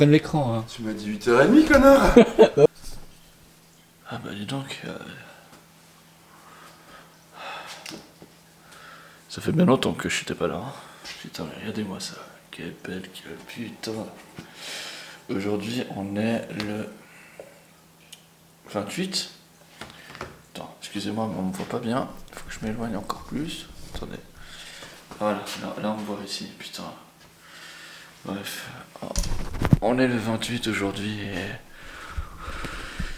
Prenne l'écran, hein. Tu m'as dit 8h30, connard. Ah bah dis donc, ça fait bien longtemps que je n'étais pas là. Hein. Putain, regardez-moi ça. Quelle belle gueule, putain. Aujourd'hui, on est le 28. Attends, excusez-moi, mais on me voit pas bien. Il faut que je m'éloigne encore plus. Attendez. Voilà, là on me voit ici, putain. Bref. On est le 28 aujourd'hui et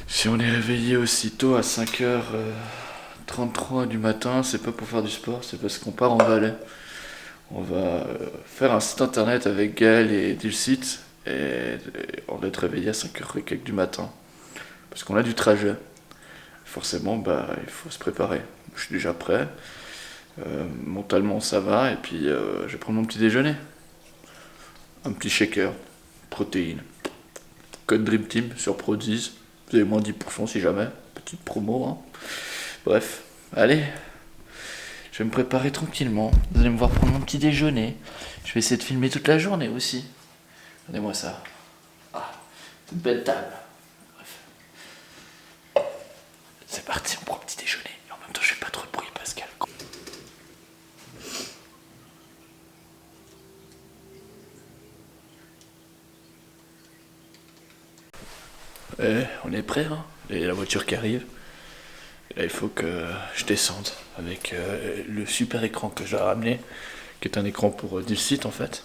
si on est réveillé aussitôt à 5h33 du matin, c'est pas pour faire du sport, c'est parce qu'on part en Valais. On va faire un site internet avec Gaël et Dulcite et on va être réveillé à 5h et quelques du matin. Parce qu'on a du trajet. Forcément, il faut se préparer. Je suis déjà prêt. Mentalement, ça va. Et puis, je vais prendre mon petit déjeuner. Un petit shaker, protéines. Code Dream Team sur Pro10. Vous avez moins 10% si jamais. Petite promo. Hein. Bref, allez. Je vais me préparer tranquillement. Vous allez me voir prendre mon petit déjeuner. Je vais essayer de filmer toute la journée aussi. Regardez-moi ça. Ah, c'est une belle table. Bref. C'est parti, on prend un petit déjeuner. Et en même temps, je fais pas trop de bruit, Pascal. On est prêt, hein. Il y a la voiture qui arrive. Et là, il faut que je descende avec le super écran que j'ai ramené, qui est un écran pour Dulcite en fait.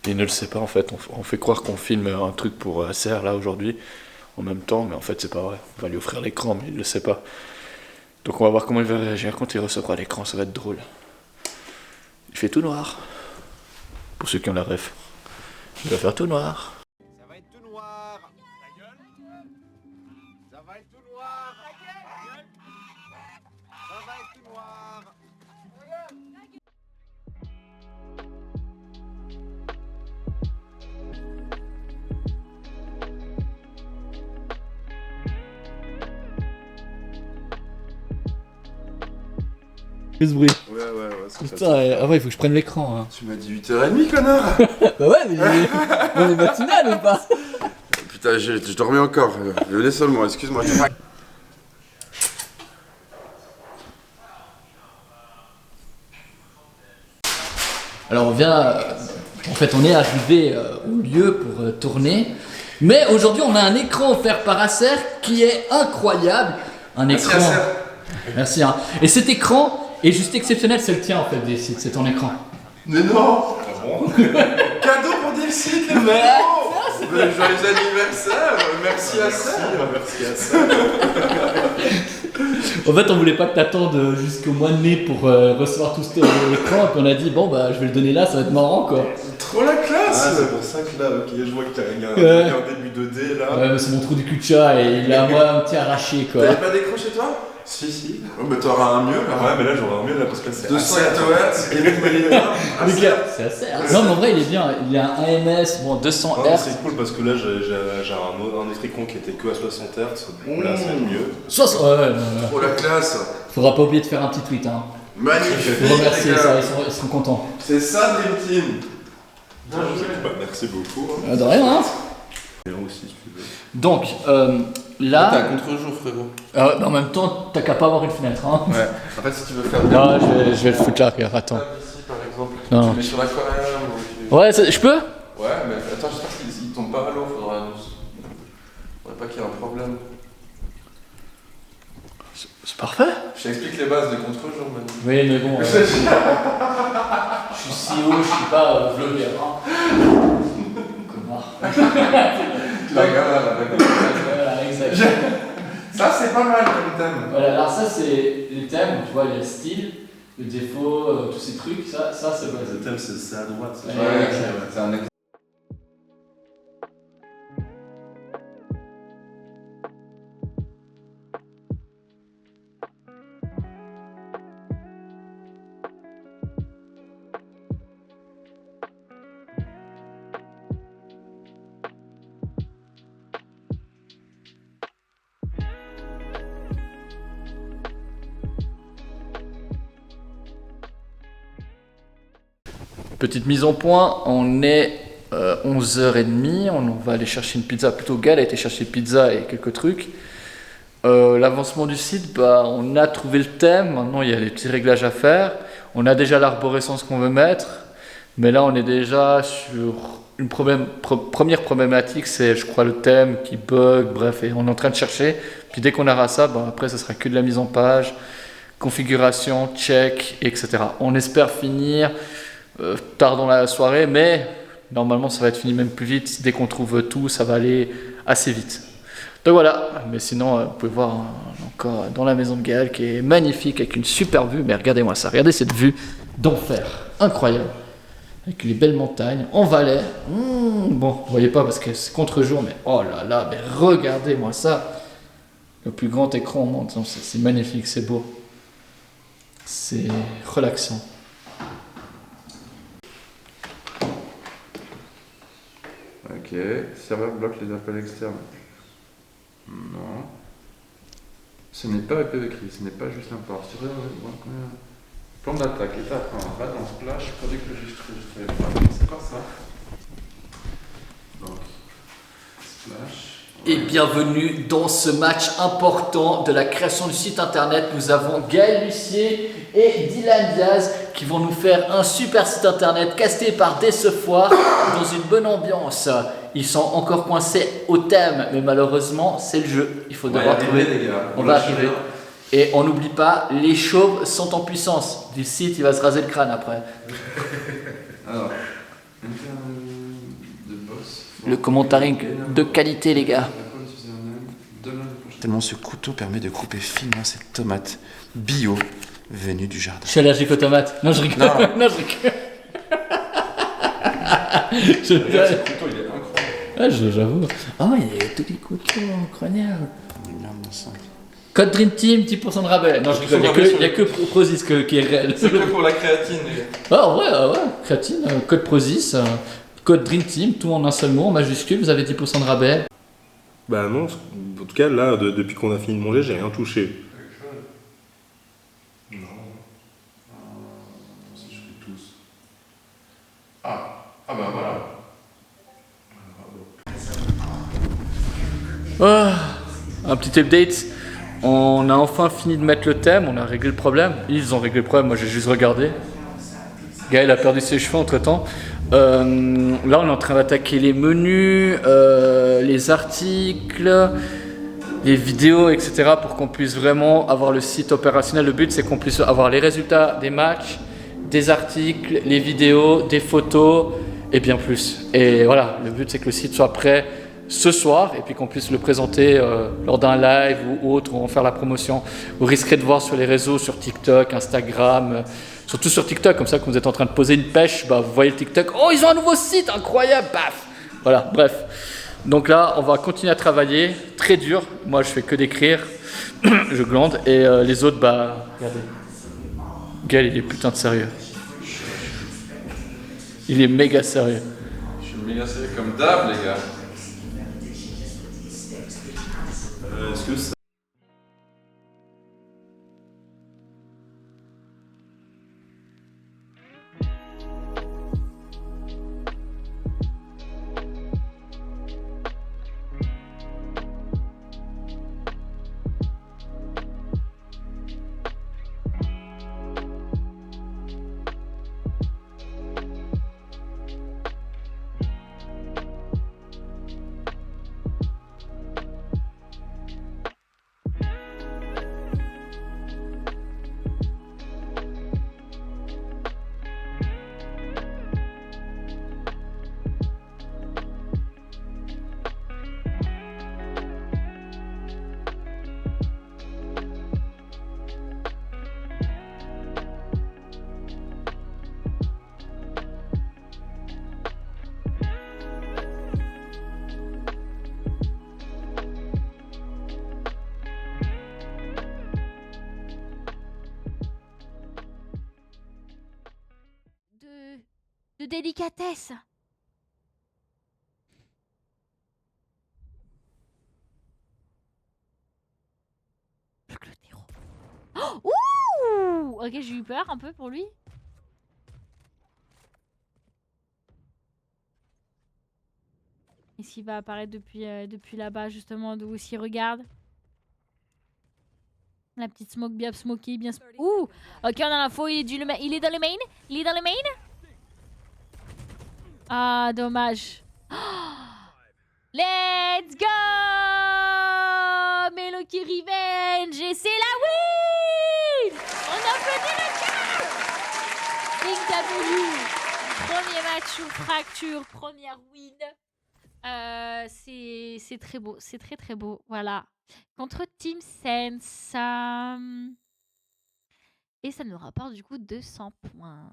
Et il ne le sait pas en fait. On fait croire qu'on filme un truc pour Acer là aujourd'hui en même temps, mais en fait c'est pas vrai. On va lui offrir l'écran, mais il le sait pas. Donc on va voir comment il va réagir quand il recevra l'écran. Ça va être drôle. Il fait tout noir. Pour ceux qui ont la ref, il va faire tout noir. Ça va être tout noir. Ta gueule. Ça va être tout noir. Ta gueule. Ça va être tout noir. Que ce bruit. Ouais, c'est Putain, ah ouais, il faut que je prenne l'écran, hein. Tu m'as dit 8h30, connard. Bah ouais, mais on est matinal ou pas? Putain, je dormais encore. Venez seulement, excuse-moi. Alors on vient, en fait on est arrivé au lieu pour tourner, mais aujourd'hui on a un écran offert par Acer qui est incroyable. Un écran. Acer. Merci. Hein. Et cet écran est juste exceptionnel, c'est le tien en fait, Dulcite, c'est ton écran. Mais non. Cadeau pour Dulcite, les frères. Joyeux anniversaire. Merci Acer. Merci Acer. En fait on voulait pas que t'attendes jusqu'au mois de mai pour recevoir tout cet écran, et puis on a dit bon bah je vais le donner là, ça va être marrant quoi. Trop la classe. Ah, c'est pour ça que là, ok, je vois qu'il y a un début 2D là. Ouais, mais c'est mon trou du cul de chat et il a moi un petit arraché quoi. T'avais pas d'écran chez toi? Si. Oh, mais t'auras un mieux là. Ouais, mais là j'aurais un mieux là parce que c'est 200 assez- Hz et le moniteur. Les gars, c'est assez. Hein. Non mais en vrai il est bien, il a un AMS, bon 200 Non, Hz. c'est cool parce que là j'ai un autre écran qui était que à 60 Hz, donc là c'est mieux. 60. Ouais. Trop la classe. Faudra pas oublier de faire un petit tweet hein. Magnifique. Faut remercier les ça, gars. ils seront contents. C'est ça Dream Team. Bah, merci beaucoup. Hein. De rien hein. Et aussi si tu veux. Donc T'as là. un contre-jour frérot. En même temps, t'as qu'à pas avoir une fenêtre hein. Ouais. En fait si tu veux faire Non, je vais le foutre là, regarde, attends. ici par exemple. Non. Tu mets sur l'aquarium ou tu... Ouais, je peux? Ouais mais attends j'espère qu'il tombe pas à l'eau. Faudrait pas qu'il y ait un problème. C'est parfait. Je t'explique les bases des contre-jours maintenant. Oui, mais bon. Je suis CEO, je suis pas vlogger hein. Connard. La galère, Voilà, exact. Ça c'est pas mal comme thème. Voilà, alors ça c'est les thèmes, tu vois, il y a le style, le défaut, tous ces trucs, ça c'est pas. Le thème c'est à droite. Ouais, c'est un exemple. Petite mise en point, on est 11h30. On va aller chercher une pizza. Plutôt, Gaël a été chercher une pizza et quelques trucs. L'avancement du site, bah, on a trouvé le thème. Maintenant, il y a les petits réglages à faire. On a déjà l'arborescence qu'on veut mettre. Mais là, on est déjà sur une première problématique. C'est, je crois, le thème qui bug. Bref, et on est en train de chercher. Puis dès qu'on aura ça, bah, après, ça sera que de la mise en page, configuration, check, etc. On espère finir tard dans la soirée, mais normalement, ça va être fini même plus vite. Dès qu'on trouve tout, ça va aller assez vite. Donc voilà, mais sinon, vous pouvez voir encore dans la maison de Gaël qui est magnifique avec une super vue. Mais regardez-moi ça, regardez cette vue d'enfer, incroyable. Avec les belles montagnes en Valais. Bon, vous voyez pas parce que c'est contre-jour, mais oh là là, mais regardez-moi ça. Le plus grand écran au monde, c'est magnifique, c'est beau. C'est relaxant. Ok, serveur bloque les appels externes. Non. Ce n'est pas IPv4, ce n'est pas juste un port. Plan d'attaque, étape 1, va dans Splash, produit registré. C'est quoi ça? Donc, Splash. Et bienvenue dans ce match important de la création du site internet. Nous avons Gaël Lussier et Dylan Diaz qui vont nous faire un super site internet casté par Decefoire dans une bonne ambiance. Ils sont encore coincés au thème, mais malheureusement, c'est le jeu. Il faut devoir trouver. Les gars. On va arriver. Et on n'oublie pas, les chauves sont en puissance. Du site, il va se raser le crâne après. Alors, de boss. Le commentaring de qualité, les gars. Tellement ce couteau permet de couper finement cette tomate bio venue du jardin. Je suis allergique aux tomates. Non, je rigole. Non. Non, je rigole. Regarde, ce couteau, il est incroyable. Ah, j'avoue. Ah, il y a tous les couteaux incroyables. Regarde mon sang. Code Dream Team, 10% de rabais. Non, je rigole. Il n'y a que Prozis qui est réel. C'est que pour la créatine, les gars. Ah, ouais. Créatine, code Prozis, code Dream Team, tout en un seul mot, en majuscule, vous avez 10% de rabais. Bah non, en tout cas, là, depuis qu'on a fini de manger, j'ai rien touché. Non. Si je fais tous. Ah bah voilà. Un petit update. On a enfin fini de mettre le thème, on a réglé le problème. Ils ont réglé le problème, moi j'ai juste regardé. Gaël a perdu ses cheveux entre temps. Là on est en train d'attaquer les menus, les articles, les vidéos, etc. pour qu'on puisse vraiment avoir le site opérationnel. Le but c'est qu'on puisse avoir les résultats des matchs, des articles, les vidéos, des photos et bien plus. Et voilà, le but c'est que le site soit prêt ce soir et puis qu'on puisse le présenter lors d'un live ou autre, ou en faire la promotion. Vous risquerez de voir sur les réseaux, sur TikTok, Instagram, surtout sur TikTok, comme ça quand vous êtes en train de poser une pêche, bah, vous voyez le TikTok, oh ils ont un nouveau site, incroyable, paf. Voilà, bref. Donc là, on va continuer à travailler, très dur. Moi, je fais que d'écrire, je glande, et les autres, bah, regardez. Gaël, il est putain de sérieux. Il est méga sérieux. Je suis méga sérieux comme d'hab, les gars. Est-ce que ça... de délicatesse. Le clôtéro. Oh, ouh. Ok, j'ai eu peur un peu pour lui. s'il va apparaître depuis là-bas, justement, d'où s'il regarde. La petite smoke bien smokée, bien... Ouh! Ok, on a l'info, il est dans le main? Il est dans le main? Ah, dommage. Let's go! Meloki Revenge! Et c'est la win! On applaudit le cœur! Big W! Premier match sous fracture, première win. C'est très beau, c'est très très beau. Voilà. Contre Team Sense. Et ça nous rapporte du coup 200 points.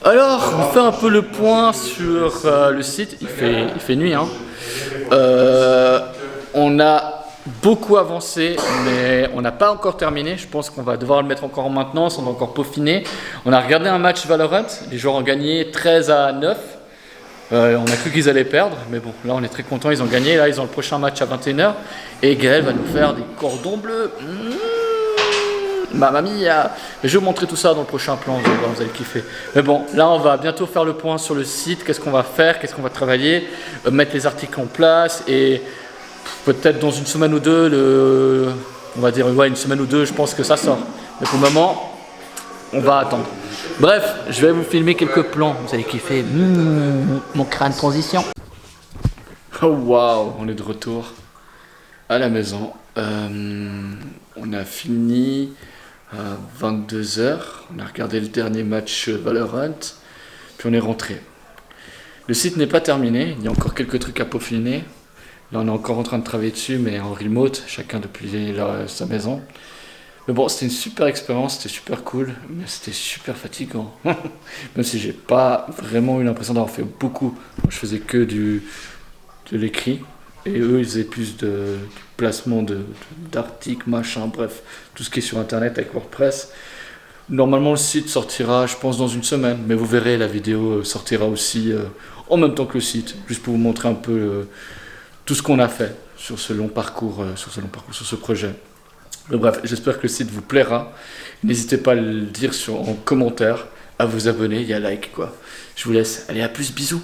Alors, on fait un peu le point sur le site. Il fait nuit, hein. On a beaucoup avancé, mais on n'a pas encore terminé. Je pense qu'on va devoir le mettre encore en maintenance. On va encore peaufiner. On a regardé un match Valorant. Les joueurs ont gagné 13-9. On a cru qu'ils allaient perdre, mais bon, là on est très contents. Ils ont gagné. Là, ils ont le prochain match à 21h. Et Gaël va nous faire des cordons bleus. Mamma mia! Mais je vais vous montrer tout ça dans le prochain plan, vous allez kiffer. Mais bon, là on va bientôt faire le point sur le site, qu'est-ce qu'on va faire, qu'est-ce qu'on va travailler, mettre les articles en place et peut-être dans une semaine ou deux, on va dire ouais, une semaine ou deux, je pense que ça sort. Mais pour le moment, on va attendre. Bref, je vais vous filmer quelques plans, vous allez kiffer. Mon crâne transition. Oh waouh, on est de retour à la maison. On a fini à 22h, on a regardé le dernier match Valorant, puis on est rentré. Le site n'est pas terminé, il y a encore quelques trucs à peaufiner. Là on est encore en train de travailler dessus, mais en remote, chacun depuis sa maison. Mais bon, c'était une super expérience, c'était super cool, mais c'était super fatigant. Même si j'ai pas vraiment eu l'impression d'avoir fait beaucoup. Moi, je faisais que de l'écrit. Et eux, ils faisaient plus de placement d'articles, machin, bref, tout ce qui est sur Internet avec WordPress. Normalement, le site sortira, je pense, dans une semaine, mais vous verrez, la vidéo sortira aussi en même temps que le site, juste pour vous montrer un peu tout ce qu'on a fait sur ce long parcours, sur ce projet. Mais bref, j'espère que le site vous plaira. N'hésitez pas à le dire en commentaire, à vous abonner et à like, quoi. Je vous laisse. Allez, à plus, bisous!